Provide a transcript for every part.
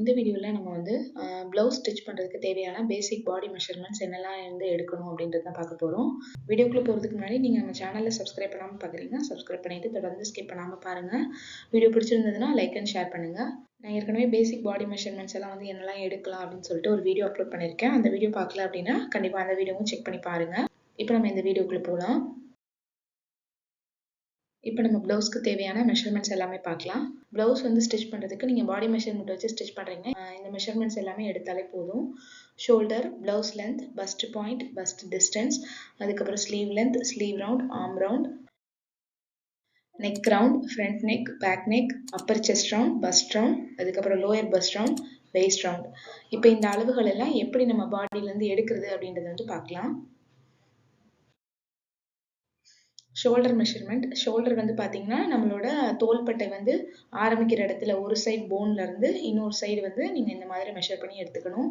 இந்த வீடியோல நம்ம வந்து ப்ளவுஸ் ஸ்டிச் பண்றதுக்கு தேவையான பேசிக் பாடி மெஷர்மெண்ட்ஸ் என்னெல்லாம் வந்து எடுக்கணும் அப்படின்றத தான் பார்க்க போறோம். வீடியோக்குள்ள போறதுக்கு முன்னாடி நீங்க நம்ம சேனலை சப்ஸ்கிரைப் பண்ணாம பார்க்குறீங்கன்னா சப்ஸ்கிரைப் பண்ணிட்டு தொடர்ந்து ஸ்கிப் பண்ணாம பாருங்க. வீடியோ பிடிச்சிருந்ததுன்னா லைக் அண்ட் ஷேர் பண்ணுங்க. நான் ஏற்கனவே பேசிக் பாடி மெஷர்மெண்ட்ஸ் எல்லாம் வந்து என்னெல்லாம் எடுக்கலாம் அப்படின்னு சொல்லிட்டு ஒரு வீடியோ அப்லோட் பண்ணியிருக்கேன். அந்த வீடியோ பார்க்கல அப்படின்னா கண்டிப்பா அந்த வீடியோவும் செக் பண்ணி பாருங்க. இப்போ நம்ம இந்த வீடியோக்குள்ள போகலாம். இப்போ நம்ம ப்ளவுஸ்க்கு தேவையான மெஷர்மெண்ட்ஸ் எல்லாமே பார்க்கலாம். ப்ளவுஸ் வந்து ஸ்டிச் பண்ணுறதுக்கு நீங்கள் பாடி மெஷர்மெண்ட் வச்சு ஸ்டிச் பண்ணுறீங்க. இந்த மெஷர்மெண்ட்ஸ் எல்லாமே எடுத்தாலே போதும். Shoulder, blouse length, bust point, bust distance, அதுக்கப்புறம் sleeve length, sleeve round, arm round, neck round, front neck, back neck, upper chest round, bust round, அதுக்கப்புறம் lower bust round, waist round. இப்போ இந்த அளவுகள் எல்லாம் எப்படி நம்ம பாடியிலேருந்து எடுக்கிறது அப்படின்றத வந்து பார்க்கலாம். Shoulder measurement. ஷோல்டர் வந்து பார்த்தீங்கன்னா நம்மளோட தோள்பட்டை வந்து ஆரம்பிக்கிற இடத்துல ஒரு சைடு போன்ல இருந்து இன்னொரு சைடு வந்து நீங்கள் இந்த மாதிரி மெஷர் பண்ணி எடுத்துக்கணும்.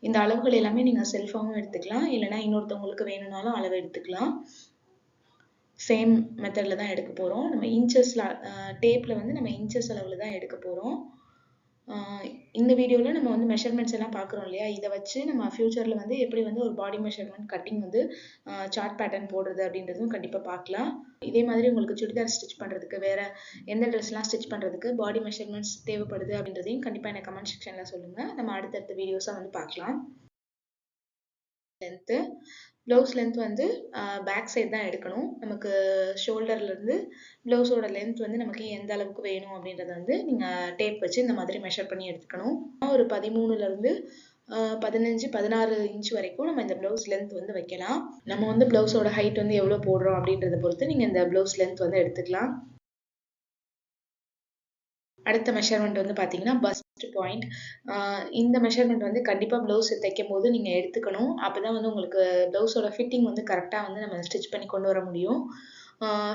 இந்த அளவுகள் எல்லாமே நீங்கள் செல்ஃபாகவும் எடுத்துக்கலாம், இல்லைனா இன்னொருத்தவங்களுக்கு வேணும்னாலும் அளவு எடுத்துக்கலாம். சேம் மெத்தடில் தான் எடுக்க போகிறோம். நம்ம இன்ச்சஸில் டேப்பில் வந்து நம்ம இன்ச்சஸ் அளவில் தான் எடுக்க போகிறோம். இந்த வீடியோவில் நம்ம வந்து மெஷர்மெண்ட்ஸ் எல்லாம் பார்க்குறோம் இல்லையா, இதை வச்சு நம்ம ஃப்யூச்சரில் வந்து எப்படி வந்து ஒரு பாடி மெஷர்மெண்ட் கட்டிங் வந்து சார்ட் பேட்டர்ன் போடுறது அப்படின்றதும் கண்டிப்பாக பார்க்கலாம். இதே மாதிரி உங்களுக்கு சுடிதார் ஸ்டிச் பண்ணுறதுக்கு வேறு எந்த ட்ரெஸ்லாம் ஸ்டிச் பண்ணுறதுக்கு பாடி மெஷர்மெண்ட்ஸ் தேவைப்படுது அப்படின்றதையும் கண்டிப்பாக எனக்கு கமெண்ட் செக்ஷனில் சொல்லுங்கள். நம்ம அடுத்தடுத்த வீடியோஸாக வந்து பார்க்கலாம். லென்த்து ப்ளவுஸ் லென்த் வந்து பேக் சைடு தான் எடுக்கணும். நமக்கு ஷோல்டர்லேருந்து ப்ளவுஸோட லென்த் வந்து நமக்கு எந்த அளவுக்கு வேணும் அப்படின்றத வந்து நீங்கள் டேப் வச்சு இந்த மாதிரி மெஷர் பண்ணி எடுத்துக்கணும். ஒரு 13லேருந்து 15-16 இன்ச் வரைக்கும் நம்ம இந்த ப்ளவுஸ் லென்த் வந்து வைக்கலாம். நம்ம வந்து ப்ளவுஸோட ஹைட் வந்து எவ்வளோ போடுறோம் அப்படின்றத பொறுத்து நீங்கள் இந்த ப்ளவுஸ் லென்த் வந்து எடுத்துக்கலாம். அடுத்த மெஷர்மெண்ட் வந்து பார்த்தீங்கன்னா பஸ்ட் பாயிண்ட். இந்த மெஷர்மெண்ட் வந்து கண்டிப்பாக ப்ளவுஸ் தைக்கும் போது நீங்கள் எடுத்துக்கணும். அப்போ தான் வந்து உங்களுக்கு ப்ளவுஸோட ஃபிட்டிங் வந்து கரெக்டாக வந்து நம்ம ஸ்டிச் பண்ணி கொண்டு வர முடியும்.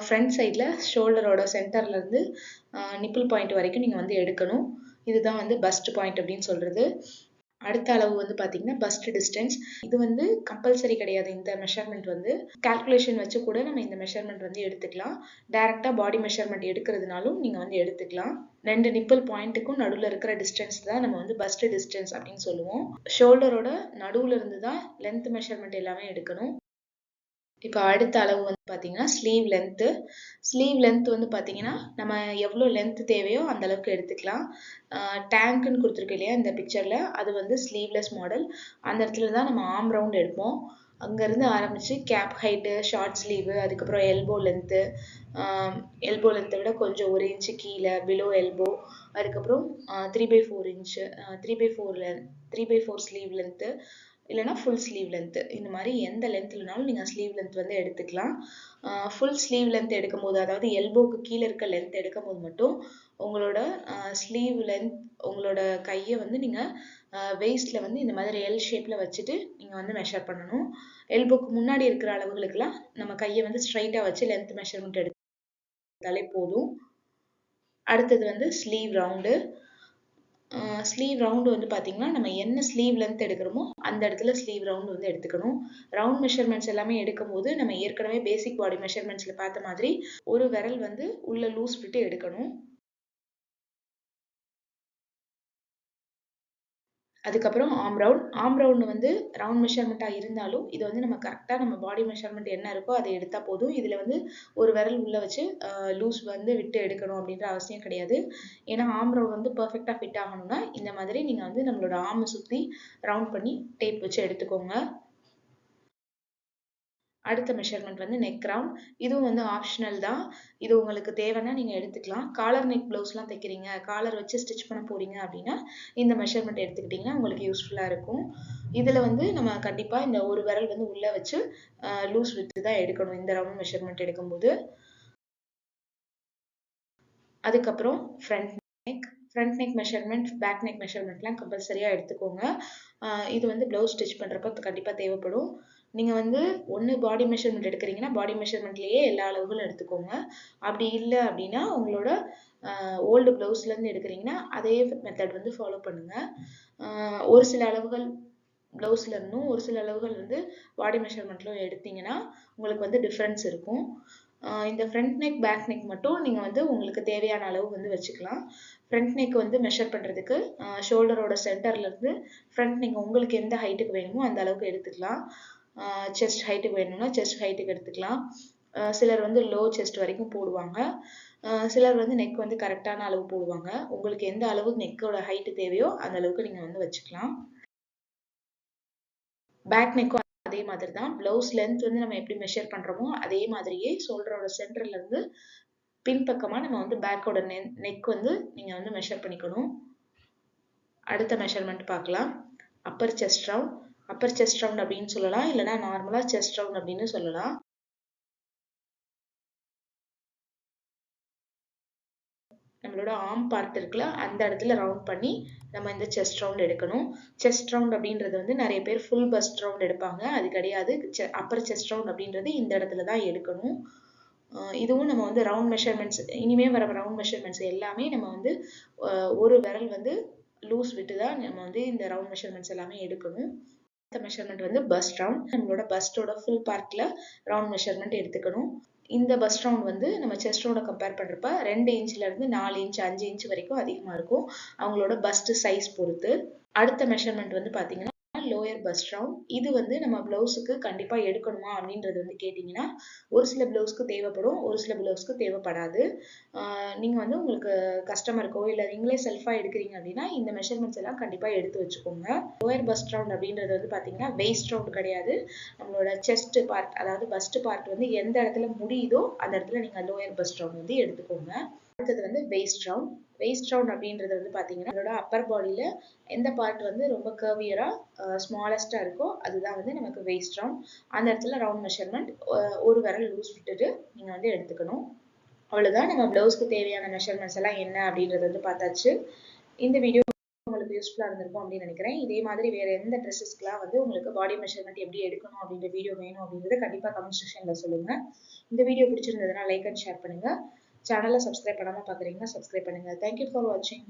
ஃப்ரண்ட் சைடில் ஷோல்டரோட சென்டர்லேருந்து நிப்பிள் பாயிண்ட் வரைக்கும் நீங்கள் வந்து எடுக்கணும். இதுதான் வந்து பஸ்ட் பாயிண்ட் அப்படின்னு சொல்கிறது. அடுத்த அளவு வந்து பார்த்தீங்கன்னா பஸ்ட் டிஸ்டன்ஸ். இது வந்து கம்பல்சரி கிடையாது. இந்த மெஷர்மெண்ட் வந்து கால்குலேஷன் வச்சு கூட நம்ம இந்த மெஷர்மெண்ட் வந்து எடுத்துக்கலாம். டைரெக்டாக பாடி மெஷர்மெண்ட் எடுக்கிறதுனாலும் நீங்கள் வந்து எடுத்துக்கலாம். 2 நிப்பிள் பாயிண்ட்டுக்கும் நடுவில் இருக்கிற டிஸ்டன்ஸ் தான் நம்ம வந்து பஸ்ட் டிஸ்டன்ஸ் அப்படின்னு சொல்லுவோம். ஷோல்டரோட நடுவில் இருந்து தான் லென்த் மெஷர்மெண்ட் எல்லாமே எடுக்கணும். இப்போ அடுத்த அளவு வந்து பார்த்தீங்கன்னா ஸ்லீவ் லென்த்து. ஸ்லீவ் லென்த் வந்து பார்த்தீங்கன்னா நம்ம எவ்வளோ லென்த் தேவையோ அந்த அளவுக்கு எடுத்துக்கலாம். டேங்க்குன்னு கொடுத்துருக்கு இல்லையா இந்த பிக்சரில், அது வந்து ஸ்லீவ்லெஸ் மாடல். அந்த இடத்துல தான் நம்ம ஆர்ம் ரவுண்ட் எடுப்போம். அங்கேருந்து ஆரம்பித்து கேப் ஹைட்டு, ஷார்ட் ஸ்லீவு, அதுக்கப்புறம் எல்போ லென்த்து, எல்போ லென்த்தை விட கொஞ்சம் 1 இன்ச்சு கீழே பிலோ எல்போ, அதுக்கப்புறம் 3/4 இன்ச்சு, 3/4 ஸ்லீவ் லென்த்து, இல்லைனா ஃபுல் ஸ்லீவ் லென்த்து. இந்த மாதிரி எந்த லென்த்லனாலும் நீங்கள் ஸ்லீவ் லென்த் வந்து எடுத்துக்கலாம். ஃபுல் ஸ்லீவ் லென்த் எடுக்கும்போது, அதாவது எல்போக்கு கீழே இருக்க லென்த் எடுக்கும்போது மட்டும் உங்களோட ஸ்லீவ் லென்த், உங்களோட கையை வந்து நீங்கள் வெயிஸ்டில் வந்து இந்த மாதிரி எல் ஷேப்பில் வச்சுட்டு நீங்கள் வந்து மெஷர் பண்ணணும். எல்போக்கு முன்னாடி இருக்கிற அளவுகளுக்கெல்லாம் நம்ம கையை வந்து ஸ்ட்ரைட்டாக வச்சு லென்த் மெஷர்மெண்ட் எடுத்தாலே போதும். அடுத்தது வந்து ஸ்லீவ் ரவுண்டு. ஸ்லீவ் ரவுண்டு வந்து பார்த்தீங்கன்னா நம்ம என்ன ஸ்லீவ் லென்த் எடுக்கிறோமோ அந்த இடத்துல ஸ்லீவ் ரவுண்டு வந்து எடுத்துக்கணும். ரவுண்ட் மெஷர்மெண்ட்ஸ் எல்லாமே எடுக்கும்போது நம்ம ஏற்கனவே பேசிக் பாடி மெஷர்மெண்ட்ஸில் பார்த்த மாதிரி ஒரு விரல் வந்து உள்ள லூஸ் விட்டு எடுக்கணும். அதுக்கப்புறம் ஆர்ம் ரவுண்ட். ஆர்ம் ரவுண்டு வந்து ரவுண்ட் மெஷர்மெண்ட்டாக இருந்தாலும் இது வந்து நம்ம கரெக்டாக நம்ம பாடி மெஷர்மெண்ட் என்ன இருக்கோ அதை எடுத்தால் போதும். இதில் வந்து ஒரு விரல் உள்ளே வச்சு லூஸ் வந்து விட்டு எடுக்கணும் அப்படின்ற அவசியம் கிடையாது. ஏன்னா ஆர்ம் ரவுண்ட் வந்து பர்ஃபெக்டாக ஃபிட் ஆகணும்னா இந்த மாதிரி நீங்கள் வந்து நம்மளோட ஆர்மை சுற்றி ரவுண்ட் பண்ணி டேப் வச்சு எடுத்துக்கோங்க. அடுத்த மெஷர்மெண்ட் வந்து நெக் ரவுண்ட். இதுவும் வந்து ஆப்ஷனல் தான். இது உங்களுக்கு தேவைன்னா நீங்கள் எடுத்துக்கலாம். காலர் நெக் ப்ளவுஸ்லாம் தைக்கிறீங்க, காலர் வச்சு ஸ்டிச் பண்ண போகிறீங்க அப்படின்னா இந்த மெஷர்மெண்ட் எடுத்துக்கிட்டிங்கன்னா உங்களுக்கு யூஸ்ஃபுல்லாக இருக்கும். இதில் வந்து நம்ம கண்டிப்பாக இந்த ஒரு விரல் வந்து உள்ளே வச்சு லூஸ் விட்டு தான் எடுக்கணும் இந்த ரவுண்ட் மெஷர்மெண்ட் எடுக்கும்போது. அதுக்கப்புறம் front neck measurement, back neck மெஷர்மெண்ட்லாம் கம்பல்சரியாக எடுத்துக்கோங்க. இது வந்து ப்ளவுஸ் ஸ்டிச் பண்ணுறப்ப கண்டிப்பாக தேவைப்படும். நீங்கள் வந்து ஒன்று பாடி மெஷர்மெண்ட் எடுக்கிறீங்கன்னா பாடி மெஷர்மெண்ட்லேயே எல்லா அளவுகளும் எடுத்துக்கோங்க. அப்படி இல்லை அப்படின்னா உங்களோட ஓல்டு ப்ளவுஸ்லேருந்து எடுக்கிறீங்கன்னா அதே மெத்தட் வந்து ஃபாலோ பண்ணுங்கள். ஒரு சில அளவுகள் ப்ளவுஸில் இருந்தும் ஒரு சில அளவுகள் வந்து பாடி மெஷர்மெண்ட்லும் எடுத்தீங்கன்னா உங்களுக்கு வந்து டிஃப்ரென்ஸ் இருக்கும். இந்த ஃப்ரண்ட் நெக் பேக் நெக் மட்டும் நீங்கள் வந்து உங்களுக்கு தேவையான அளவு வந்து வச்சுக்கலாம். ஃப்ரண்ட் நெக் வந்து மெஷர் பண்ணுறதுக்கு ஷோல்டரோட சென்டர்லேருந்து ஃப்ரண்ட் நெக் உங்களுக்கு எந்த ஹைட்டுக்கு வேணுமோ அந்த அளவுக்கு எடுத்துக்கலாம். செஸ்ட் ஹைட்டுக்கு வேணும்னா செஸ்ட் ஹைட்டுக்கு எடுத்துக்கலாம். சிலர் வந்து லோ செஸ்ட் வரைக்கும் போடுவாங்க. சிலர் வந்து நெக் வந்து கரெக்டான அளவு போடுவாங்க. உங்களுக்கு எந்த அளவு நெக்கோட ஹைட்டு தேவையோ அந்த அளவுக்கு நீங்கள் வந்து வச்சுக்கலாம். பேக் நெக்கும் அதே மாதிரி தான். ப்ளவுஸ் லென்த் வந்து நம்ம எப்படி மெஷர் பண்ணுறோமோ அதே மாதிரியே ஷோல்டரோட சென்டர்லேருந்து பின்பக்கமாக நம்ம வந்து பேக்கோட நெக் வந்து நீங்கள் வந்து மெஷர் பண்ணிக்கணும். அடுத்த மெஷர்மெண்ட் பார்க்கலாம். Appar chest round. Appar chest round அப்படின்னு சொல்லலாம், இல்லைனா நார்மலாக செஸ்ட் ரவுண்ட் அப்படின்னு சொல்லலாம். நம்மளோட ஆர்ம் பார்ட் இருக்குல்ல, அந்த இடத்துல ரவுண்ட் பண்ணி நம்ம இந்த செஸ்ட் ரவுண்ட் எடுக்கணும். செஸ்ட் ரவுண்ட் அப்படின்றது வந்து நிறைய பேர் ஃபுல் பஸ்ட் ரவுண்ட் எடுப்பாங்க. அது கிடையாது. அப்பர் செஸ்ட் ரவுண்ட் அப்படின்றது இந்த இடத்துல தான் எடுக்கணும். இதுவும் நம்ம வந்து ரவுண்ட் மெஷர்மெண்ட்ஸ், இனிமே வர ரவுண்ட் மெஷர்மெண்ட்ஸ் எல்லாமே நம்ம வந்து ஒரு விரல் வந்து லூஸ் விட்டு தான் நம்ம வந்து இந்த ரவுண்ட் மெஷர்மெண்ட்ஸ் எல்லாமே எடுக்கணும். அடுத்த மெஷர்மெண்ட் வந்து பஸ்ட் ரவுண்ட். நம்மளோட பஸ்டோட ஃபுல் பார்ட்ல ரவுண்ட் மெஷர்மெண்ட் எடுத்துக்கணும். இந்த பஸ்ட் ரவுண்ட் வந்து நம்ம செஸ்டோட கம்பேர் பண்ணுறப்ப 2 இன்ச்ல இருந்து 4 இன்ச் 5 இன்ச் வரைக்கும் அதிகமாக இருக்கும், அவங்களோட பஸ்ட் சைஸ் பொறுத்து. அடுத்த மெஷர்மெண்ட் வந்து பார்த்தீங்கன்னா லோயர் பஸ்ட் ரவுண்ட். இது வந்து நம்ம பிளவுஸுக்கு கண்டிப்பாக எடுக்கணுமா அப்படின்றது வந்து கேட்டிங்கன்னா ஒரு சில பிளவுஸ்க்கு தேவைப்படும், ஒரு சில பிளவுஸ்க்கு தேவைப்படாது. நீங்கள் வந்து உங்களுக்கு கஸ்டமருக்கோ இல்லை நீங்களே செல்ஃபாக எடுக்கிறீங்க அப்படின்னா இந்த மெஷர்மெண்ட்ஸ் எல்லாம் கண்டிப்பாக எடுத்து வச்சுக்கோங்க. லோயர் பஸ்ட் ரவுண்ட் அப்படின்றது வந்து பார்த்தீங்கன்னா வெயிஸ்ட் ரவுண்ட் கிடையாது. நம்மளோட செஸ்ட் பார்ட், அதாவது பஸ்ட் பார்ட் வந்து எந்த இடத்துல முடியுதோ அந்த இடத்துல நீங்கள் லோயர் பஸ்ட் ரவுண்ட் வந்து எடுத்துக்கோங்க. அடுத்தது வந்து வெயிஸ்ட் ரவுண்ட். வெயிஸ்ட் ரவுண்ட் அப்படின்றது வந்து பார்த்தீங்கன்னா நம்மளோட அப்பர் பாடியில் எந்த பார்ட் வந்து ரொம்ப கர்வியராக ஸ்மாலஸ்ட்டாக இருக்கோ அதுதான் வந்து நமக்கு வெயிஸ்ட் ரவுண்ட். அந்த இடத்துல ரவுண்ட் மெஷர்மெண்ட் ஒரு விரல் லூஸ் விட்டுட்டு நீங்கள் வந்து எடுத்துக்கணும். அவ்வளோதான். நம்ம ப்ளவுஸ்க்கு தேவையான மெஷர்மெண்ட்ஸ் எல்லாம் என்ன அப்படின்றது வந்து பார்த்தாச்சு. இந்த வீடியோ உங்களுக்கு யூஸ்ஃபுல்லாக இருந்திருக்கும் அப்படின்னு நினைக்கிறேன். இதே மாதிரி வேறு எந்த ட்ரெஸ்ஸஸ்க்குலாம் வந்து உங்களுக்கு பாடி மெஷர்மெண்ட் எப்படி எடுக்கணும் அப்படின்ற வீடியோ வேணும் அப்படின்றத கண்டிப்பாக கமெண்ட் செக்ஷனில் சொல்லுங்கள். இந்த வீடியோ பிடிச்சிருந்ததுன்னா லைக் அண்ட் ஷேர் பண்ணுங்கள். சேனலை சப்ஸ்கிரைப் பண்ணாமல் பார்க்குறீங்கன்னா சப்ஸ்கிரைப் பண்ணுங்கள். தேங்க்யூ ஃபார் வாட்சிங்.